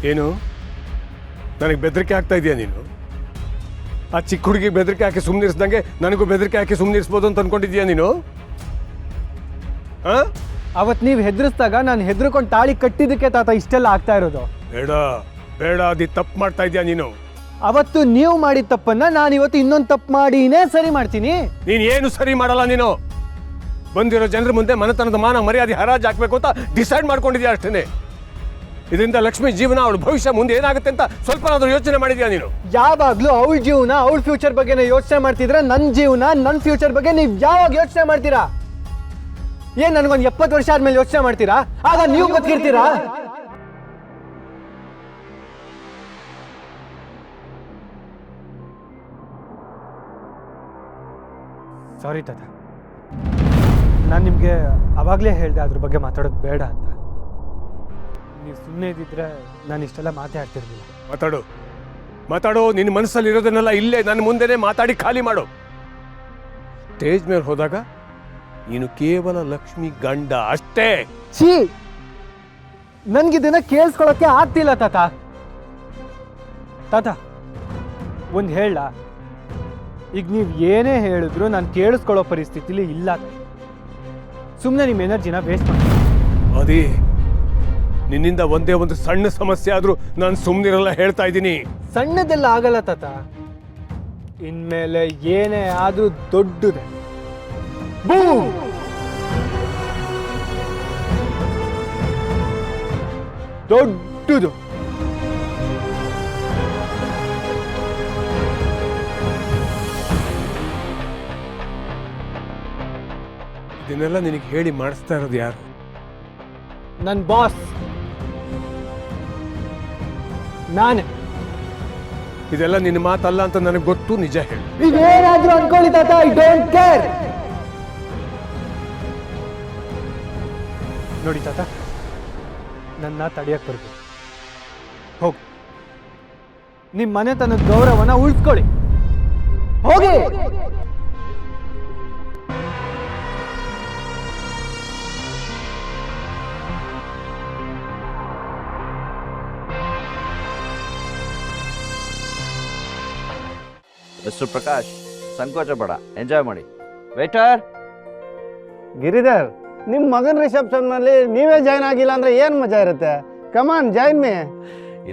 ಏನು ನನಗೆ ಬೆದರಿಕೆ ಆಗ್ತಾ ಇದೆಯಾ ನೀನು? ಆ ಚಿಕ್ಕ ಹುಡುಗಿಗೆ ಬೆದರಿಕೆ ಹಾಕಿ ಸುಮ್ಮನಿರಿಸ್ದಂಗೆ ನನಗೂ ಬೆದರಿಕೆ ಹಾಕಿ ಸುಮ್ಮನಿರಿಸ್ಬೋದು ಅಂತ ಅನ್ಕೊಂಡಿದ್ಯಾ ನೀನು? ಅವತ್ತು ನೀವು ಹೆದರಿಸಿದಾಗ ನಾನು ಹೆದರ್ಕೊಂಡು ತಾಳಿ ಕಟ್ಟಿದ್ದಕ್ಕೆ ತಾತ ಇಷ್ಟೆಲ್ಲ ಆಗ್ತಾ ಇರೋದು. ಬೇಡ ಬೇಡ, ಅದು ತಪ್ಪು ಮಾಡ್ತಾ ಇದೆಯಾ ನೀನು? ಅವತ್ತು ನೀವು ಮಾಡಿದ ತಪ್ಪನ್ನ ನಾನು ಇವತ್ತು ಇನ್ನೊಂದು ತಪ್ಪು ಮಾಡಿನೇ ಸರಿ ಮಾಡ್ತೀನಿ. ನೀನು ಏನು ಸರಿ ಮಾಡಲ್ಲ. ನೀನು ಬಂದಿರೋ ಜನರ ಮುಂದೆ ಮನೆತನದ ಮಾನ ಮರ್ಯಾದೆ ಹರಾಜು ಹಾಕಬೇಕು ಅಂತ ಡಿಸೈಡ್ ಮಾಡ್ಕೊಂಡಿದ್ಯಾ ಅಷ್ಟೇ. ಇದರಿಂದ ಲಕ್ಷ್ಮಿ ಜೀವನ, ಅವಳ ಭವಿಷ್ಯ ಮುಂದೆ ಏನಾಗುತ್ತೆ ಅಂತ ಸ್ವಲ್ಪನಾದ್ರೂ ಯೋಚನೆ ಮಾಡಿದ್ಯಾ ನೀನು? ಯಾವಾಗ್ಲೂ ಅವಳ ಜೀವನ, ಅವಳ ಫ್ಯೂಚರ್ ಬಗ್ಗೆ ಯೋಚನೆ ಮಾಡ್ತಿದ್ರೆ ನನ್ನ ಜೀವನ, ನನ್ನ ಫ್ಯೂಚರ್ ಬಗ್ಗೆ ನೀವು ಯಾವಾಗ ಯೋಚನೆ ಮಾಡ್ತೀರಾ? ಏನ್ ನನಗೊಂದು 70 ವರ್ಷ ಆದ್ಮೇಲೆ ಯೋಚನೆ ಮಾಡ್ತೀರಾ? ಆಗ ನೀವು ಬದುಕಿರ್ತೀರಾ? ಸಾರಿ ತಾತ, ನಾನು ನಿಮಗೆ ಅವಾಗಲೇ ಹೇಳಿದೆ ಅದ್ರ ಬಗ್ಗೆ ಮಾತಾಡೋದು ಬೇಡ ಅಂತ. ನೀವು ಸುಮ್ಮನೆ ಇದ್ದಿದ್ರೆ ನಾನು ಇಷ್ಟೆಲ್ಲ ಮಾತಾಡ್ತಿರ್ಲಿಲ್ಲ. ಮಾತಾಡು ಮಾತಾಡು, ನಿನ್ನ ಮನಸ್ಸಲ್ಲಿ ಇರೋದನ್ನೆಲ್ಲ ಇಲ್ಲೇ ನನ್ನ ಮುಂದೆನೇ ಮಾತಾಡಿ ಖಾಲಿ ಮಾಡು. ಸ್ಟೇಜ್ ಮೇಲೆ ಹೋದಾಗ ನೀನು ಕೇವಲ ಲಕ್ಷ್ಮಿ ಗಂಡ ಅಷ್ಟೇ. ಛೀ, ನನ್ಗಿದನ್ನ ಕೇಳಿಸ್ಕೊಳಕ್ಕೆ ಆಗ್ತಿಲ್ಲ ತಾತ. ತಾತ ಒಂದು ಹೇಳ, ಈಗ ನೀವು ಏನೇ ಹೇಳಿದ್ರು ನಾನು ಕೇಳಿಸ್ಕೊಳ್ಳೋ ಪರಿಸ್ಥಿತಿಲಿ ಇಲ್ಲ. ಸುಮ್ಮನೆ ನಿಮ್ಮ ಎನರ್ಜಿನ ವೇಸ್ಟ್ ಮಾಡಿ. ಅದೇ ನಿನ್ನಿಂದ ಒಂದೇ ಒಂದು ಸಣ್ಣ ಸಮಸ್ಯೆ ಆದ್ರೂ ನಾನು ಸುಮ್ಮನಿರಲ್ಲ ಹೇಳ್ತಾ ಇದ್ದೀನಿ. ಸಣ್ಣದೆಲ್ಲ ಆಗಲ್ಲ ತಾತ, ಇನ್ಮೇಲೆ ಏನೇ ಆದ್ರೂ ದೊಡ್ಡದೆ. ದೊಡ್ಡದು. ಇದನ್ನೆಲ್ಲ ನಿನಗೆ ಹೇಳಿ ಮಾಡಿಸ್ತಾ ಇರೋದು ಯಾರು? ನನ್ನ ಬಾಸ್ ನಾನೇ. ಇದೆಲ್ಲ ನಿನ್ನ ಮಾತಲ್ಲ ಅಂತ ನನಗೆ ಗೊತ್ತು, ನಿಜ ಹೇಳಿ. ಇದೇನಾದ್ರೂ ಅನ್ಕೊಳ್ಳಿ ತಾತ, ಐ ಡೋಂಟ್ ಕೇರ್. ನೋಡಿ ತಾತ, ನನ್ನ ತಡೆಯಕ್ಕೆ ಬರ್ಬೇಕು. ಹೋಗಿ ನಿಮ್ಮ ಮನೆತನದ ಗೌರವನ ಉಳಿಸ್ಕೊಳ್ಳಿ. ಹೋಗಿ. ಮಿಸ್ಟರ್ ಪ್ರಕಾಶ್, ಸಂಕೋಚ ಬೇಡ, ಎಂಜಾಯ್ ಮಾಡಿ. ವೇಟರ್. ಗಿರಿಧರ್, ನಿಮ್ಮ ಮಗನ ರಿಸೆಪ್ಷನ್ನಲ್ಲಿ ನೀವೇ ಜಾಯ್ನ್ ಆಗಿಲ್ಲ ಅಂದರೆ ಏನು ಮಜಾ ಇರುತ್ತೆ? ಕಮಾನ್, ಜಾಯ್ನ್ ಮೀ.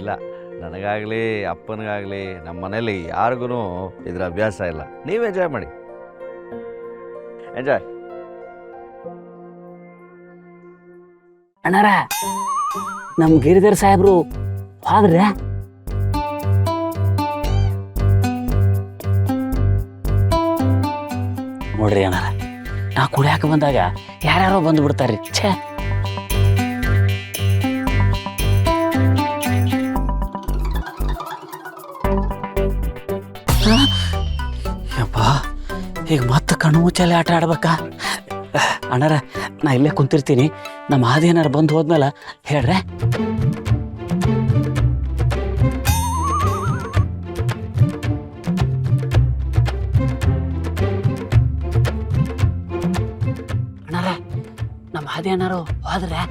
ಇಲ್ಲ, ನನಗಾಗಲಿ ಅಪ್ಪನಿಗಾಗಲಿ ನಮ್ಮ ಮನೇಲಿ ಯಾರಿಗೂ ಇದ್ರ ಅಭ್ಯಾಸ ಇಲ್ಲ. ನೀವು ಎಂಜಾಯ್ ಮಾಡಿ, ಎಂಜಾಯ್. ಅಣ್ಣಾರ, ನಮ್ಮ ಗಿರಿಧರ್ ಸಾಹೇಬ್ರು ಹೋದ್ರೆ ನೋಡ್ರಿ ಅಣ್ಣಾರ, ನಾ ಕುಡಿಯಾಕ ಬಂದಾಗ ಯಾರ್ಯಾರೋ ಬಂದು ಬಿಡ್ತಾರ್ರಿ. ಛೇ, ಯಪ್ಪ, ಈಗ ಮತ್ತೆ ಕಣ್ಣು ಮುಚ್ಚಲ್ಲಿ ಆಟ ಆಡ್ಬೇಕಾ? ಅಣ್ಣಾರ, ನಾ ಇಲ್ಲೇ ಕುಂತಿರ್ತೀನಿ. ನಮ್ಮ ಹಾದೇನಾರು ಬಂದು ಹೋದ್ಮೇಲೆ ಹೇಳ್ರೆ. ಅಣ್ಣಾರ, ನಮ್ಮ ಹಾದೇನಾರು ಹೋದ್ರೆ?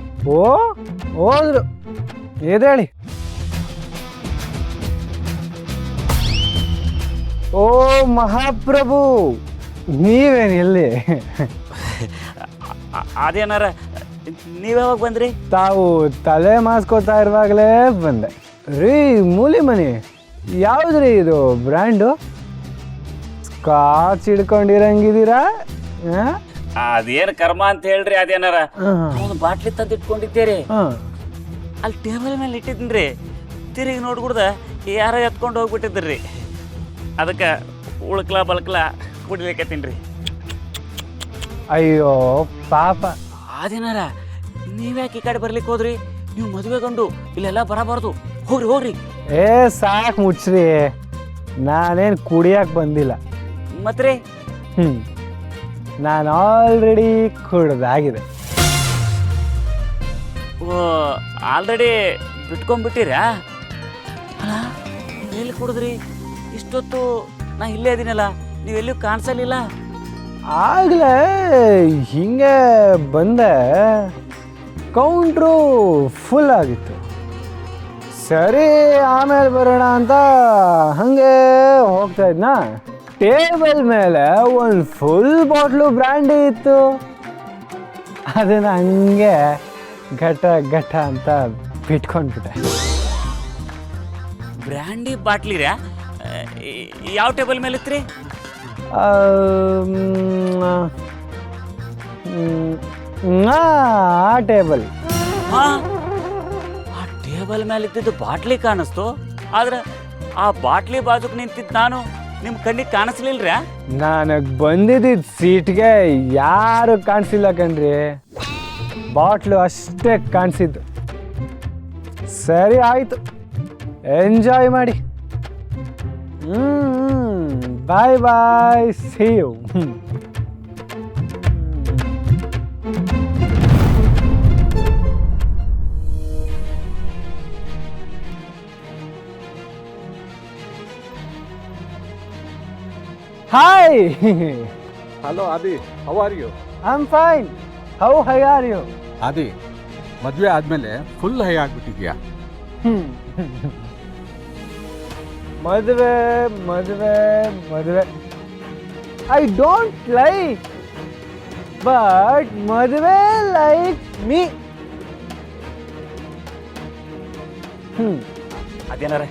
ಹೋದ್ರು. ಏದೇಳಿ. ಓ ಮಹಾಪ್ರಭು, ನೀವೇನು ಎಲ್ಲಿ? ಅದೇನಾರ ನೀವು ಯಾವಾಗ ಬಂದ್ರಿ? ತಾವು ತಲೆ ಮಾಸ್ಕೋತಾ ಇರುವಾಗಲೇ ಬಂದೆ ರೀ. ಮೂಲಿ ಮನಿ ಯಾವ್ದ್ರಿ ಇದು ಬ್ರ್ಯಾಂಡು? ಸ್ಕಾಚ್ ಹಿಡ್ಕೊಂಡಿರಂಗಿದ್ದೀರಾ? ಅದೇನು ಕರ್ಮ ಅಂತ ಹೇಳ್ರಿ. ಅದೇನಾರ ಒಂದು ಬಾಟ್ಲಿ ತಂದು ಇಟ್ಕೊಂಡಿದ್ದೀರಿ, ಅಲ್ಲಿ ಟೇಬಲ್ ಮೇಲೆ ಇಟ್ಟಿದ್ದೀನಿ. ತಿರುಗಿ ನೋಡ್ಬಿಡ್ದ ಯಾರೋ ಎತ್ಕೊಂಡು ಹೋಗ್ಬಿಟ್ಟಿದ್ರಿ. ಅದಕ್ಕೆ ಉಳ್ಕಲ ಬಲ್ಕಲ ಕುಡಿಲಿಕ್ಕತ್ತೀನಿ. ಅಯ್ಯೋ ಪಾಪ. ಅದೇನಾರ ನೀವ್ಯಾಕೆ ಈ ಕಡೆ ಬರ್ಲಿಕ್ಕೆ ಹೋದ್ರಿ? ನೀವು ಮದುವೆ ಗಂಡು, ಇಲ್ಲೆಲ್ಲ ಬರಬಾರ್ದು. ಹೋಗ್ರಿ ಹೋಗ್ರಿ. ಏ ಸಾಕು ಮುಚ್ಚ್ರಿ, ನಾನೇನು ಕುಡಿಯಕ್ಕೆ ಬಂದಿಲ್ಲ. ಮತ್ರಿ? ನಾನು ಆಲ್ರೆಡಿ ಕುಡ್ದಾಗಿದೆ. ಓ, ಆಲ್ರೆಡಿ ಬಿಟ್ಕೊಂಡ್ಬಿಟ್ಟಿರಾ? ಅಲ್ಲ, ಎಲ್ಲಿ ಕುಡಿದ್ರಿ? ಇಷ್ಟೊತ್ತು ನಾ ಇಲ್ಲೇ ಇದೀನಲ್ಲ, ನೀವೆಲ್ಲೂ ಕಾಣಿಸಲಿಲ್ಲ. ಆಗಲೇ ಹಿಂಗೆ ಬಂದೆ, ಕೌಂಟ್ರು ಫುಲ್ ಆಗಿತ್ತು. ಸರಿ ಆಮೇಲೆ ಬರೋಣ ಅಂತ ಹಂಗೆ ಹೋಗ್ತಾ ಇದ್ನಾ, ಟೇಬಲ್ ಮೇಲೆ ಒಂದು ಫುಲ್ ಬಾಟ್ಲು ಬ್ರ್ಯಾಂಡಿ ಇತ್ತು. ಅದನ್ನ ಹಂಗೆ ಘಟ ಘಟ ಅಂತ ಬಿಟ್ಕೊಂಡ್ಬಿಟ್ಟೆ. ಬ್ರ್ಯಾಂಡಿ ಬಾಟ್ಲಿ ರೀ? ಯಾವ ಟೇಬಲ್ ಮೇಲೆ ಇತ್ರಿ? ಆ ಟೇಬಲ್. ಹಾ, ಆ ಟೇಬಲ್ ಮೇಲೆ ಇದ್ದಿದ್ದು ಬಾಟ್ಲಿ ಕಾಣಿಸ್ತು, ಆದ್ರೆ ಆ ಬಾಟ್ಲಿ ಬಾಜುಕ್ ನಿಂತಿದ್ದು ನಾನು ನಿಮ್ಮ ಕಣ್ಣಿಗೆ ಕಾಣಿಸ್ಲಿಲ್ರ? ನನಗೆ ಬಂದಿದ್ದ ಸೀಟ್ಗೆ ಯಾರು ಕಾಣಿಸಿಲ್ಲ ಕಣ್ರಿ, ಬಾಟ್ಲು ಅಷ್ಟೇ ಕಾಣಿಸಿದ್ದು. ಸರಿ ಆಯಿತು, ಎಂಜಾಯ್ ಮಾಡಿ. Bye bye, see you. Hi! Hello Adi, how are you? I'm fine. How high are you? ಆದಿ, ಮದುವೆ ಆದಮೇಲೆ ಫುಲ್ ಹೈ ಆಗ್ಬಿಟ್ಟಿದ್ಯಾ. ಮದುವೆ ಮದುವೆ ಮದುವೆ ಐ ಡೋಂಟ್ ಲೈಕ್, ಬಟ್ ಮದುವೆ ಲೈಕ್ ಮೀ. ಅದೇನಾರ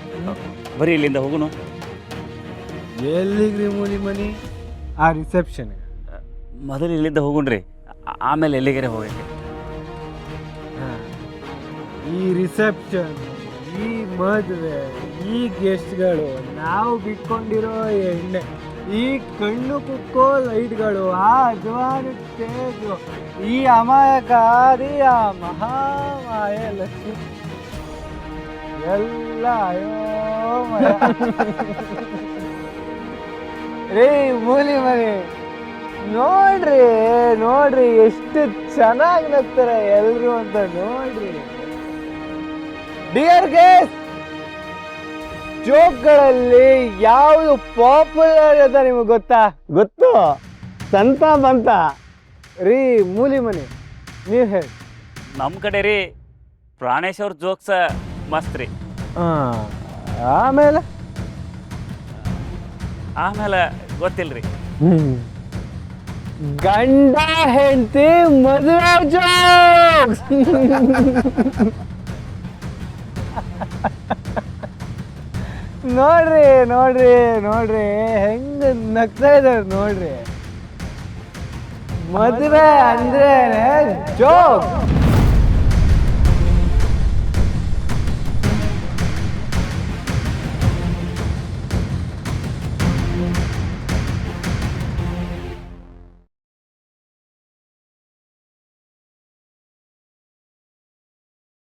ಬರೀ ಇಲ್ಲಿಂದ ಹೋಗುನು. ಎಲ್ಲಿಗ್ರಿ ಮೂಲಿ ಮನಿ? ಆ ರಿಸೆಪ್ಷನ್. ಮೊದಲು ಇಲ್ಲಿಂದ ಹೋಗುಣ್ರಿ, ಆಮೇಲೆ ಎಲ್ಲಿಗೆರೆ ಹೋಗಕ್ಕೆ. ಈ ರಿಸೆಪ್ಷನ್, ಈ ಮದುವೆ, ಈ ಗೆಸ್ಟ್ಗಳು, ನಾವು ಬಿಟ್ಕೊಂಡಿರೋ ಎಣ್ಣೆ, ಈ ಕಣ್ಣು ಕುಕ್ಕೋ ಲೈಟ್ಗಳು, ಆ ಅಜ್ವಾನ ಸ್ಟೇಜು, ಈ ಅಮಾಯಕಾರಿ ಆ ಮಹಾಮಾಯ ಲಕ್ಷ್ಮಿ ಎಲ್ಲ ಅಯೋಮಯ. ರೇ ಮೂಲಿ ಮನೆ, ನೋಡ್ರಿ ನೋಡ್ರಿ ಎಷ್ಟು ಚೆನ್ನಾಗಿ ನಗ್ತಾರೆ ಎಲ್ರು ಅಂತ ನೋಡ್ರಿ. ಡಿಯರ್ ಗೆಸ್ಟ್, ಜೋಕ್ಗಳಲ್ಲಿ ಯಾವುದು ಪಾಪ್ಯುಲರ್ ಅಂತ ನಿಮಗೆ ಗೊತ್ತಾ? ಗೊತ್ತು, ಸಂತ ಬಂತ. ರೀ ಮೂಲಿ ಮನೆ, ನೀವು ಹೇಳಿ. ನಮ್ಮ ಕಡೆ ರೀ ಪ್ರಾಣೇಶ್ ಅವ್ರ ಜೋಕ್ಸ ಮಸ್ತ್ ರೀ. ಆಮೇಲೆ ಆಮೇಲೆ ಗೊತ್ತಿಲ್ರಿ. ಗಂಡ ಹೆಂಡತಿ ಮದುವೆ ಜೋಕ್ಸ್. ನೋಡ್ರಿ ನೋಡ್ರಿ ನೋಡ್ರಿ ಹೆಂಗ ನಗ್ತಾ ಇದಾರೆ ನೋಡ್ರಿ. ಮದುವೆ ಅಂದ್ರೆ ಜೋಕ್.